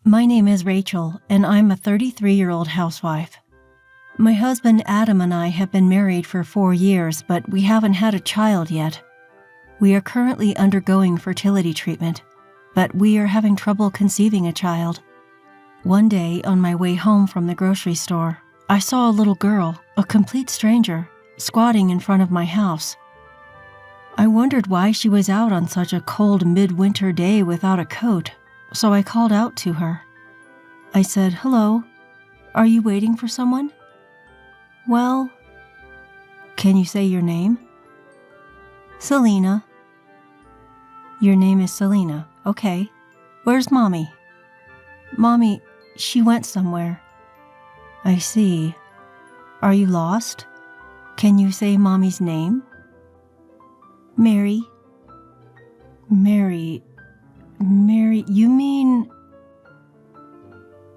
My name is Rachel, and I'm a 33-year-old housewife. My husband Adam and I have been married for 4 years, but we haven't had a child yet. We are currently undergoing fertility treatment, but we are having trouble conceiving a child. One day, on my way home from the grocery store, I saw a little girl, a complete stranger, squatting in front of my house. I wondered why she was out on such a cold midwinter day without a coat, so I called out to her. I said, "Hello, are you waiting for someone?" "Well," "Can you say your name?" "Selena." "Your name is Selena. Okay. Where's Mommy?" "Mommy, she went somewhere." "I see. Are you lost? Can you say Mommy's name?" "Mary." "Mary, you mean..."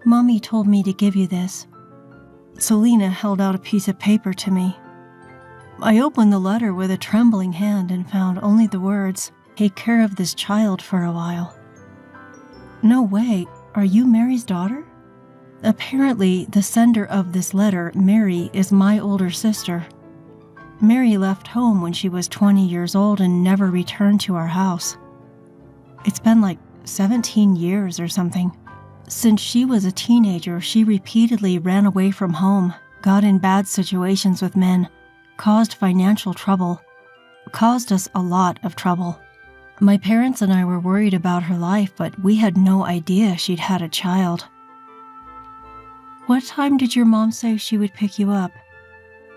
"Mommy told me to give you this." Selena held out a piece of paper to me. I opened the letter with a trembling hand and found only the words, "Take care of this child for a while." "No way, are you Mary's daughter?" Apparently, the sender of this letter, Mary, is my older sister. Mary left home when she was 20 years old and never returned to our house. It's been like 17 years or something. Since she was a teenager, she repeatedly ran away from home, got in bad situations with men, caused financial trouble, caused us a lot of trouble. My parents and I were worried about her life, but we had no idea she'd had a child. "What time did your mom say she would pick you up?"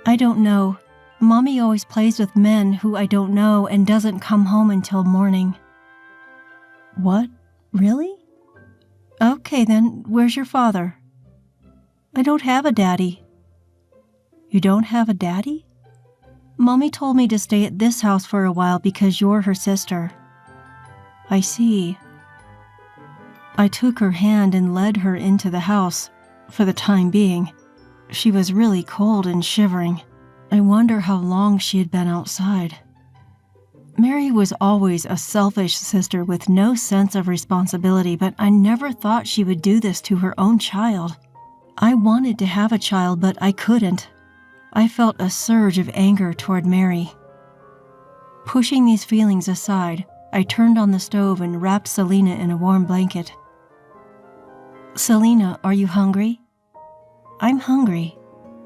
"I don't know. Mommy always plays with men who I don't know and doesn't come home until morning." "What? Really? Okay then, where's your father?" "I don't have a daddy." "You don't have a daddy?" "Mommy told me to stay at this house for a while because you're her sister." "I see." I took her hand and led her into the house, for the time being. She was really cold and shivering. I wonder how long she had been outside. Mary was always a selfish sister with no sense of responsibility, but I never thought she would do this to her own child. I wanted to have a child, but I couldn't. I felt a surge of anger toward Mary. Pushing these feelings aside, I turned on the stove and wrapped Selena in a warm blanket. "Selena, are you hungry?" "I'm hungry.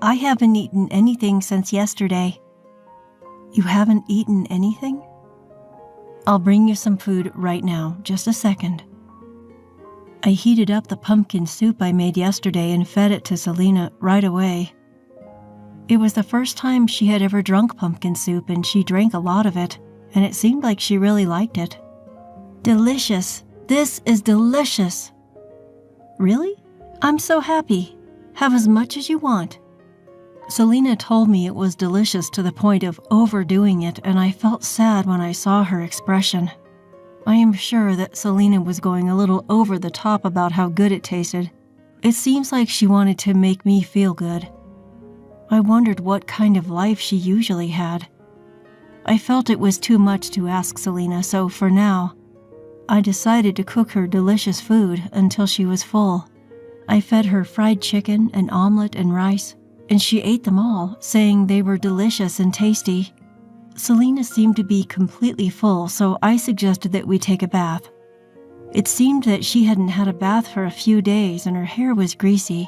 I haven't eaten anything since yesterday." "You haven't eaten anything?" "I'll bring you some food right now, just a second." I heated up the pumpkin soup I made yesterday and fed it to Selena right away. It was the first time she had ever drunk pumpkin soup, and she drank a lot of it, and it seemed like she really liked it. "Delicious! This is delicious!" "Really? I'm so happy. Have as much as you want." Selena told me it was delicious to the point of overdoing it, and I felt sad when I saw her expression. I am sure that Selena was going a little over the top about how good it tasted. It seems like she wanted to make me feel good. I wondered what kind of life she usually had. I felt it was too much to ask Selena, so for now, I decided to cook her delicious food until she was full. I fed her fried chicken, an omelet, and rice, and she ate them all, saying they were delicious and tasty. Selena seemed to be completely full, so I suggested that we take a bath. It seemed that she hadn't had a bath for a few days, and her hair was greasy.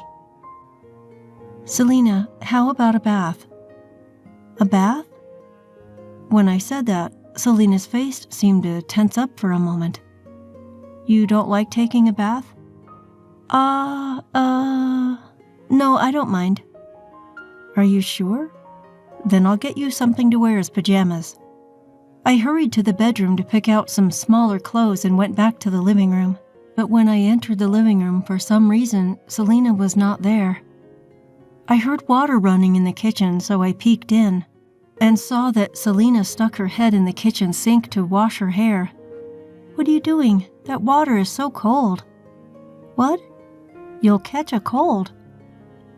"Selena, how about a bath?" "A bath?" When I said that, Selena's face seemed to tense up for a moment. "You don't like taking a bath?" No, I don't mind." "Are you sure? Then I'll get you something to wear as pajamas." I hurried to the bedroom to pick out some smaller clothes and went back to the living room. But when I entered the living room, for some reason, Selena was not there. I heard water running in the kitchen, so I peeked in and saw that Selena stuck her head in the kitchen sink to wash her hair. "What are you doing? That water is so cold." "What? You'll catch a cold."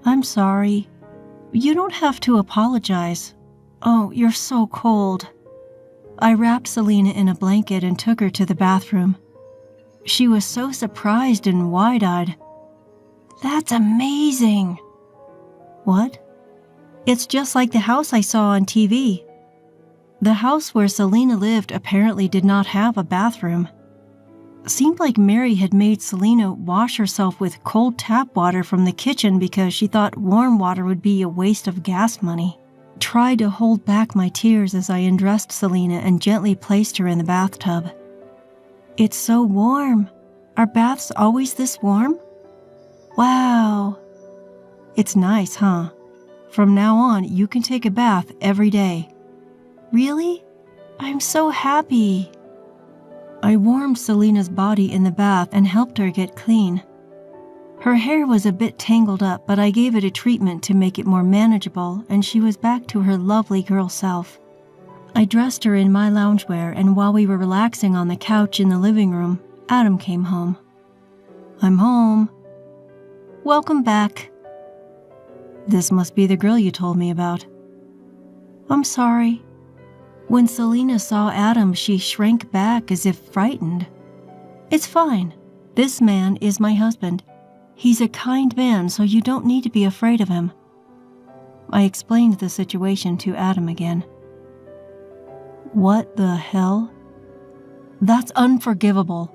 "I'm sorry." "You don't have to apologize." "Oh, you're so cold." I wrapped Selena in a blanket and took her to the bathroom. She was so surprised and wide-eyed. "That's amazing!" "What?" "It's just like the house I saw on TV." The house where Selena lived apparently did not have a bathroom. Seemed like Mary had made Selena wash herself with cold tap water from the kitchen because she thought warm water would be a waste of gas money. Tried to hold back my tears as I undressed Selena and gently placed her in the bathtub. "It's so warm. Are baths always this warm?" "Wow." "It's nice, huh? From now on, you can take a bath every day." "Really? I'm so happy." I warmed Selena's body in the bath and helped her get clean. Her hair was a bit tangled up, but I gave it a treatment to make it more manageable, and she was back to her lovely girl self. I dressed her in my loungewear, and while we were relaxing on the couch in the living room, Adam came home. "I'm home." "Welcome back." "This must be the girl you told me about." "I'm sorry." When Selena saw Adam, she shrank back as if frightened. "It's fine. This man is my husband. He's a kind man, so you don't need to be afraid of him." I explained the situation to Adam again. "What the hell? That's unforgivable.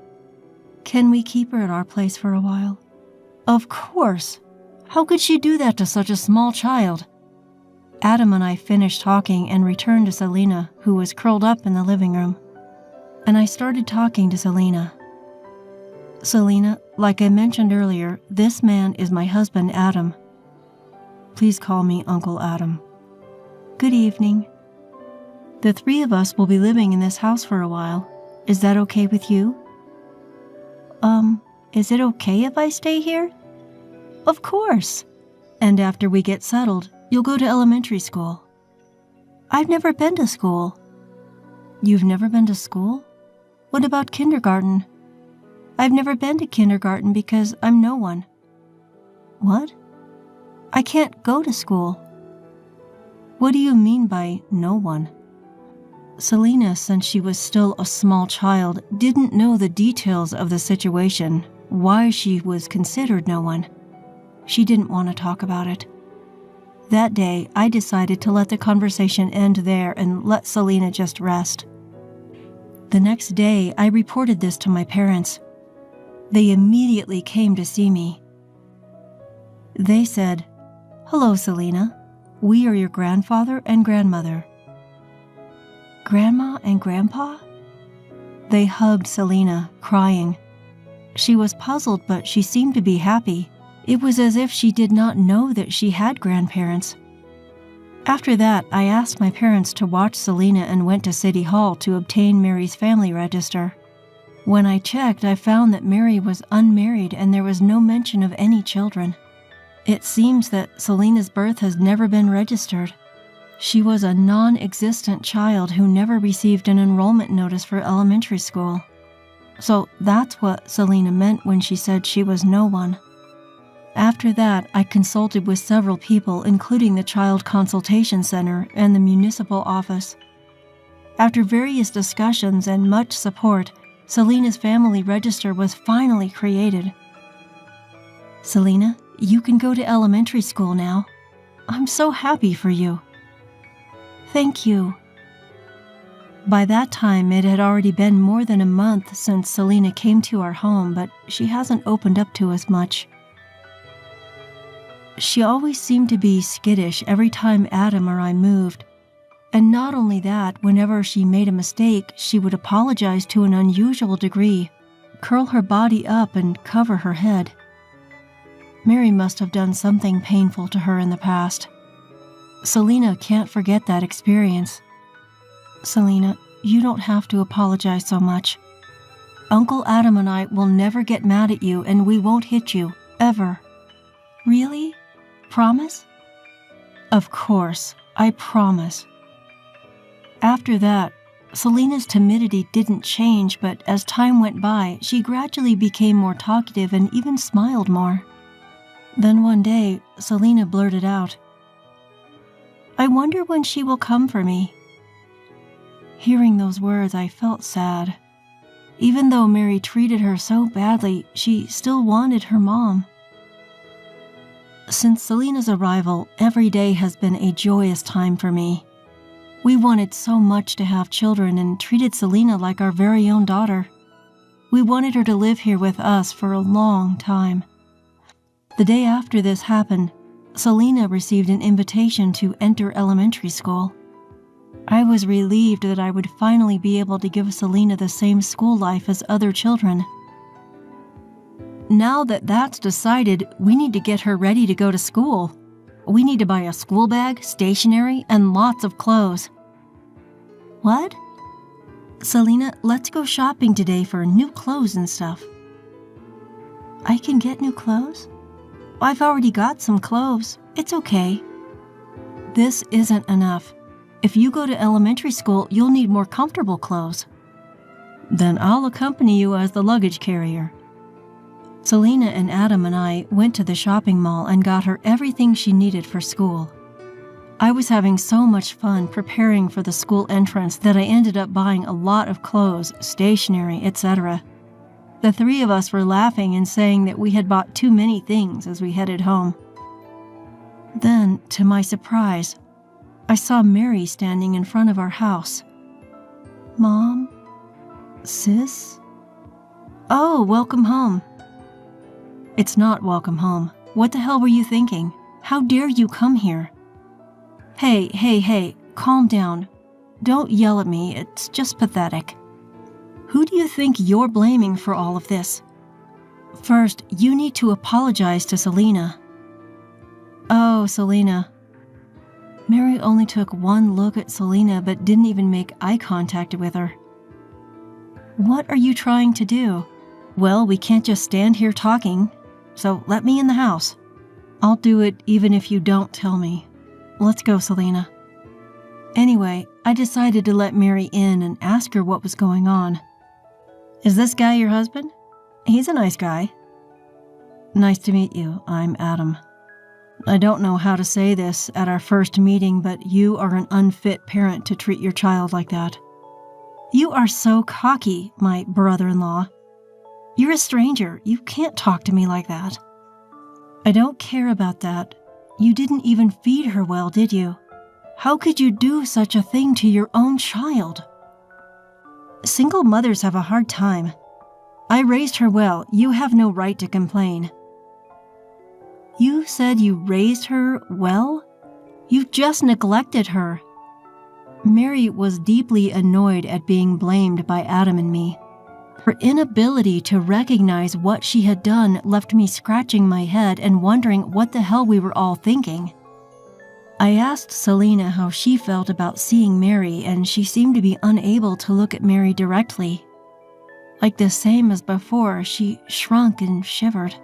Can we keep her at our place for a while?" "Of course. How could she do that to such a small child?" Adam and I finished talking and returned to Selena, who was curled up in the living room. And I started talking to Selena. "Selena, like I mentioned earlier, this man is my husband, Adam. Please call me Uncle Adam." "Good evening. The three of us will be living in this house for a while. Is that okay with you?" Is it okay if I stay here?" "Of course. And after we get settled, you'll go to elementary school." "I've never been to school." "You've never been to school? What about kindergarten?" "I've never been to kindergarten because I'm no one." "What?" "I can't go to school." "What do you mean by no one?" Selena, since she was still a small child, didn't know the details of the situation, why she was considered no one. She didn't want to talk about it. That day, I decided to let the conversation end there and let Selena just rest. The next day, I reported this to my parents. They immediately came to see me. They said, "Hello, Selena. We are your grandfather and grandmother." "Grandma and Grandpa?" They hugged Selena, crying. She was puzzled, but she seemed to be happy. It was as if she did not know that she had grandparents. After that, I asked my parents to watch Selena and went to City Hall to obtain Mary's family register. When I checked, I found that Mary was unmarried and there was no mention of any children. It seems that Selena's birth has never been registered. She was a non-existent child who never received an enrollment notice for elementary school. So that's what Selena meant when she said she was no one. After that, I consulted with several people, including the Child Consultation Center and the municipal office. After various discussions and much support, Selena's family register was finally created. "Selena, you can go to elementary school now. I'm so happy for you." "Thank you." By that time, it had already been more than a month since Selena came to our home, but she hasn't opened up to us much. She always seemed to be skittish every time Adam or I moved. And not only that, whenever she made a mistake, she would apologize to an unusual degree, curl her body up and cover her head. Mary must have done something painful to her in the past. Selena can't forget that experience. "Selena, you don't have to apologize so much. Uncle Adam and I will never get mad at you, and we won't hit you, ever." "Really? Promise?" "Of course, I promise." After that, Selena's timidity didn't change, but as time went by, she gradually became more talkative and even smiled more. Then one day, Selena blurted out, "I wonder when she will come for me." Hearing those words, I felt sad. Even though Mary treated her so badly, she still wanted her mom. Since Selena's arrival, every day has been a joyous time for me. We wanted so much to have children and treated Selena like our very own daughter. We wanted her to live here with us for a long time. The day after this happened, Selena received an invitation to enter elementary school. I was relieved that I would finally be able to give Selena the same school life as other children. Now that that's decided, we need to get her ready to go to school. We need to buy a school bag, stationery, and lots of clothes. What? Selena, let's go shopping today for new clothes and stuff. I can get new clothes? I've already got some clothes. It's okay. This isn't enough. If you go to elementary school, you'll need more comfortable clothes. Then I'll accompany you as the luggage carrier. Selena and Adam and I went to the shopping mall and got her everything she needed for school. I was having so much fun preparing for the school entrance that I ended up buying a lot of clothes, stationery, etc. The three of us were laughing and saying that we had bought too many things as we headed home. Then, to my surprise, I saw Mary standing in front of our house. Mom? Sis? Oh, welcome home. It's not welcome home. What the hell were you thinking? How dare you come here? Hey, calm down. Don't yell at me, it's just pathetic. Who do you think you're blaming for all of this? First, you need to apologize to Selena. Oh, Selena. Mary only took one look at Selena but didn't even make eye contact with her. What are you trying to do? Well, we can't just stand here talking, so let me in the house. I'll do it even if you don't tell me. Let's go, Selena. Anyway, I decided to let Mary in and ask her what was going on. Is this guy your husband? He's a nice guy. Nice to meet you. I'm Adam. I don't know how to say this at our first meeting, but you are an unfit parent to treat your child like that. You are so cocky, my brother-in-law. You're a stranger. You can't talk to me like that. I don't care about that. You didn't even feed her well, did you? How could you do such a thing to your own child? Single mothers have a hard time. I raised her well. You have no right to complain. You said you raised her well? You just neglected her. Mary was deeply annoyed at being blamed by Adam and me. Her inability to recognize what she had done left me scratching my head and wondering what the hell we were all thinking. I asked Selena how she felt about seeing Mary, and she seemed to be unable to look at Mary directly. Like the same as before, she shrunk and shivered.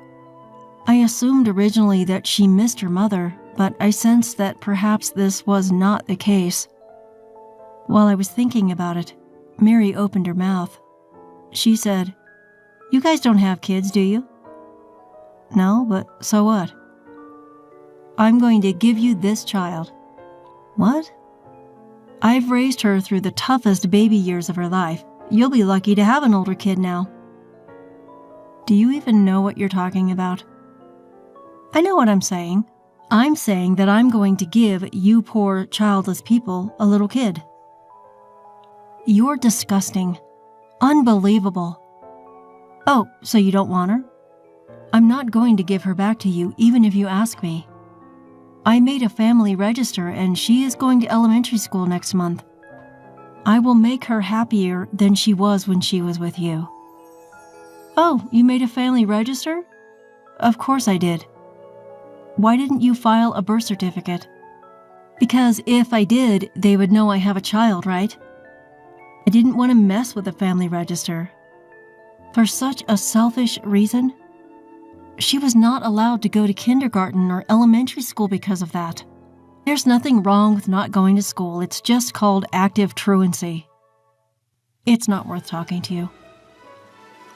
I assumed originally that she missed her mother, but I sensed that perhaps this was not the case. While I was thinking about it, Mary opened her mouth. She said, "You guys don't have kids, do you?" "No, but so what?" "I'm going to give you this child." "What?" "I've raised her through the toughest baby years of her life. You'll be lucky to have an older kid now." Do you even know what you're talking about? I know what I'm saying. I'm saying that I'm going to give you poor, childless people a little kid. You're disgusting. Unbelievable. Oh, so you don't want her? I'm not going to give her back to you, even if you ask me. I made a family register, and she is going to elementary school next month. I will make her happier than she was when she was with you. Oh, you made a family register? Of course I did. Why didn't you file a birth certificate? Because if I did, they would know I have a child, right? I didn't want to mess with the family register. For such a selfish reason? She was not allowed to go to kindergarten or elementary school because of that. There's nothing wrong with not going to school. It's just called active truancy. It's not worth talking to you.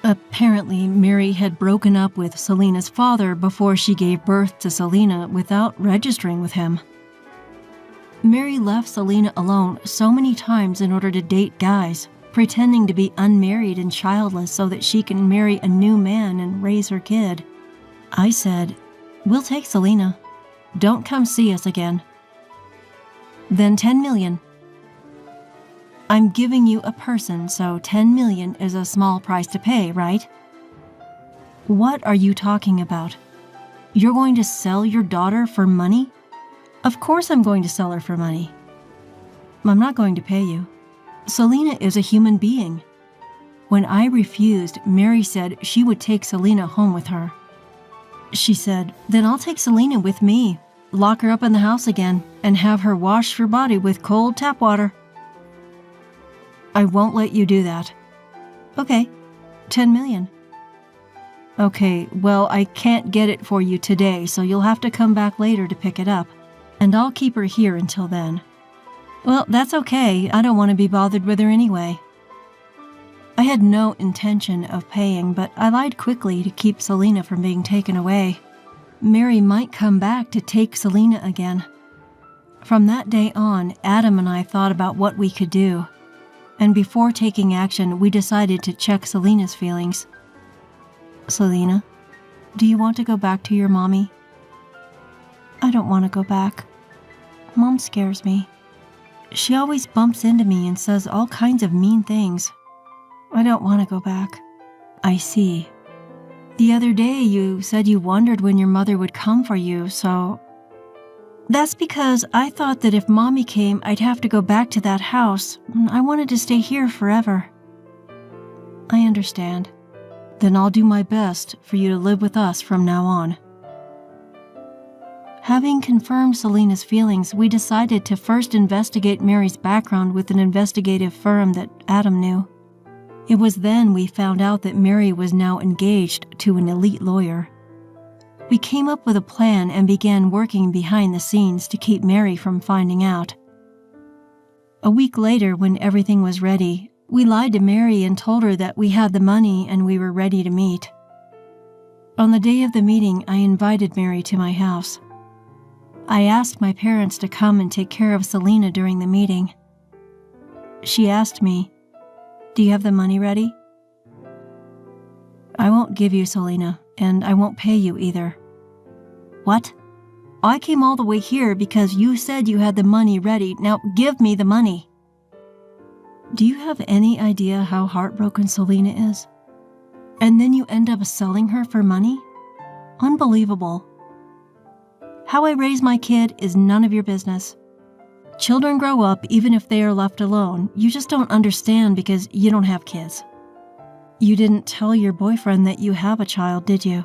Apparently, Mary had broken up with Selena's father before she gave birth to Selena without registering with him. Mary left Selena alone so many times in order to date guys, pretending to be unmarried and childless so that she can marry a new man and raise her kid. I said, "We'll take Selena. Don't come see us again." "Then 10 million. I'm giving you a person, so 10 million is a small price to pay, right?" "What are you talking about? You're going to sell your daughter for money?" "Of course I'm going to sell her for money. I'm not going to pay you. Selena is a human being." When I refused, Mary said she would take Selena home with her. She said, "Then I'll take Selena with me, lock her up in the house again, and have her wash her body with cold tap water." "I won't let you do that." "Okay, 10 million. "Okay, well, I can't get it for you today, so you'll have to come back later to pick it up, and I'll keep her here until then." "Well, that's okay. I don't want to be bothered with her anyway." I had no intention of paying, but I lied quickly to keep Selena from being taken away. Mary might come back to take Selena again. From that day on, Adam and I thought about what we could do, and before taking action, we decided to check Selena's feelings. "Selena, do you want to go back to your mommy?" "I don't want to go back. Mom scares me. She always bumps into me and says all kinds of mean things. I don't want to go back." "I see. The other day you said you wondered when your mother would come for you, so..." "That's because I thought that if Mommy came, I'd have to go back to that house. I wanted to stay here forever." "I understand. Then I'll do my best for you to live with us from now on." Having confirmed Selena's feelings, we decided to first investigate Mary's background with an investigative firm that Adam knew. It was then we found out that Mary was now engaged to an elite lawyer. We came up with a plan and began working behind the scenes to keep Mary from finding out. A week later, when everything was ready, we lied to Mary and told her that we had the money and we were ready to meet. On the day of the meeting, I invited Mary to my house. I asked my parents to come and take care of Selena during the meeting. She asked me, "Do you have the money ready?" "I won't give you Selena, and I won't pay you either." "What? I came all the way here because you said you had the money ready. Now give me the money." Do you have any idea how heartbroken Selena is? And then you end up selling her for money? Unbelievable. How I raise my kid is none of your business. Children grow up even if they are left alone. You just don't understand because you don't have kids. You didn't tell your boyfriend that you have a child, did you?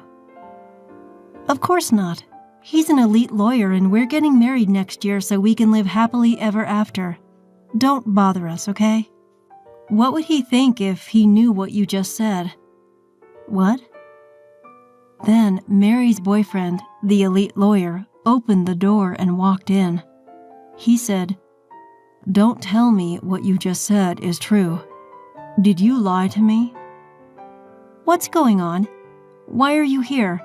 Of course not. He's an elite lawyer and we're getting married next year so we can live happily ever after. Don't bother us, okay? What would he think if he knew what you just said? What? Then Mary's boyfriend, the elite lawyer, opened the door and walked in. He said, "Don't tell me what you just said is true. Did you lie to me?" "What's going on? Why are you here?"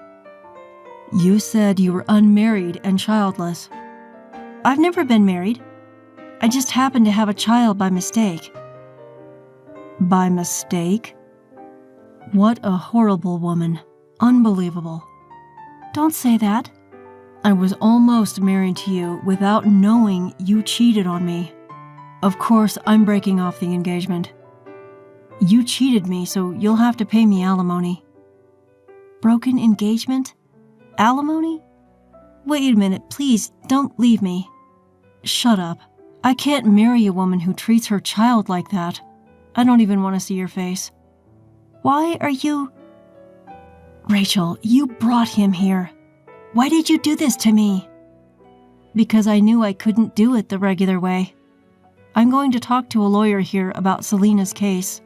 "You said you were unmarried and childless." "I've never been married. I just happened to have a child by mistake." By mistake? What a horrible woman. Unbelievable. Don't say that. I was almost married to you without knowing you cheated on me. Of course, I'm breaking off the engagement. You cheated me, so you'll have to pay me alimony. Broken engagement? Alimony? Wait a minute, please, don't leave me. Shut up. I can't marry a woman who treats her child like that. I don't even want to see your face. Why are you... Rachel, you brought him here. Why did you do this to me? Because I knew I couldn't do it the regular way. I'm going to talk to a lawyer here about Selena's case.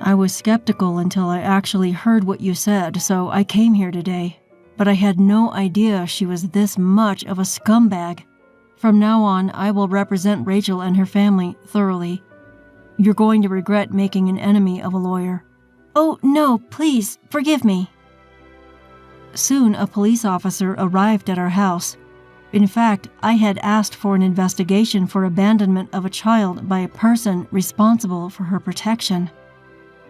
I was skeptical until I actually heard what you said, so I came here today. But I had no idea she was this much of a scumbag. From now on, I will represent Rachel and her family thoroughly. You're going to regret making an enemy of a lawyer. Oh, no, please, forgive me. Soon, a police officer arrived at our house. In fact, I had asked for an investigation for abandonment of a child by a person responsible for her protection.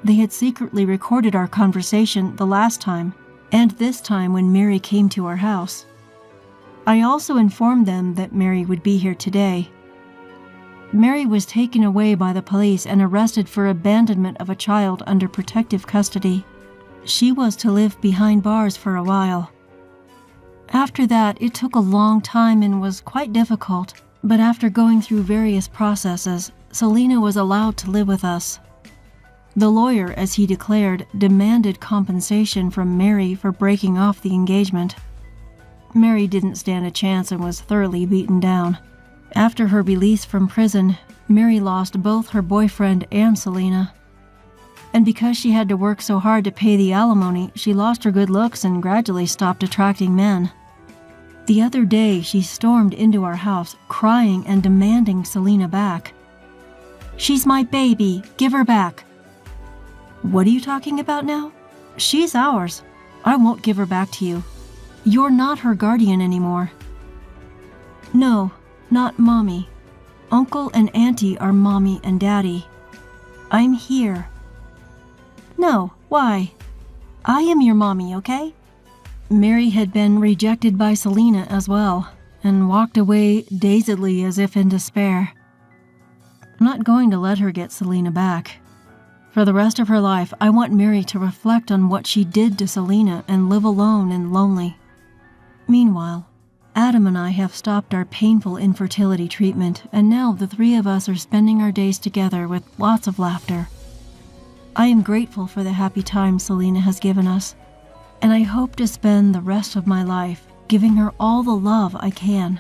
They had secretly recorded our conversation the last time, and this time when Mary came to our house. I also informed them that Mary would be here today. Mary was taken away by the police and arrested for abandonment of a child under protective custody. She was to live behind bars for a while. After that, it took a long time and was quite difficult, but after going through various processes, Selena was allowed to live with us. The lawyer, as he declared, demanded compensation from Mary for breaking off the engagement. Mary didn't stand a chance and was thoroughly beaten down. After her release from prison, Mary lost both her boyfriend and Selena. And because she had to work so hard to pay the alimony, she lost her good looks and gradually stopped attracting men. The other day, she stormed into our house, crying and demanding Selena back. "She's my baby. Give her back." "What are you talking about now? She's ours. I won't give her back to you. You're not her guardian anymore." "No, not Mommy. Uncle and Auntie are Mommy and Daddy. I'm here." "No, why? I am your mommy, okay?" Mary had been rejected by Selena as well, and walked away dazedly as if in despair. I'm not going to let her get Selena back. For the rest of her life, I want Mary to reflect on what she did to Selena and live alone and lonely. Meanwhile, Adam and I have stopped our painful infertility treatment, and now the three of us are spending our days together with lots of laughter. I am grateful for the happy time Selena has given us, and I hope to spend the rest of my life giving her all the love I can.